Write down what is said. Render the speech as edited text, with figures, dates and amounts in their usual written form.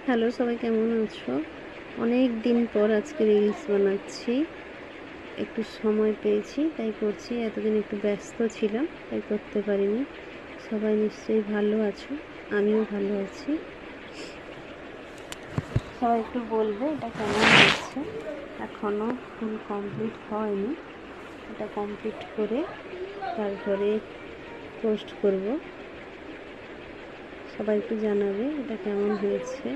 Hello, সবাই কেমন আছো? অনেক দিন পর আজকে রিলস বানাচ্ছি। একটু সময় পেয়েছি তাই করছি। এতদিন একটু ব্যস্ত ছিলাম তাই করতে পারিনি। সবাই নিশ্চয়ই ভালো আছো, আমিও ভালো আছি। সবাই একটু বলবে এটা কেমন হচ্ছে। এখনও ফুল কমপ্লিট হয়নি, এটা কমপ্লিট করে তারপরে পোস্ট করব। সবাই একটু জানাবে এটা কেমন হয়েছে।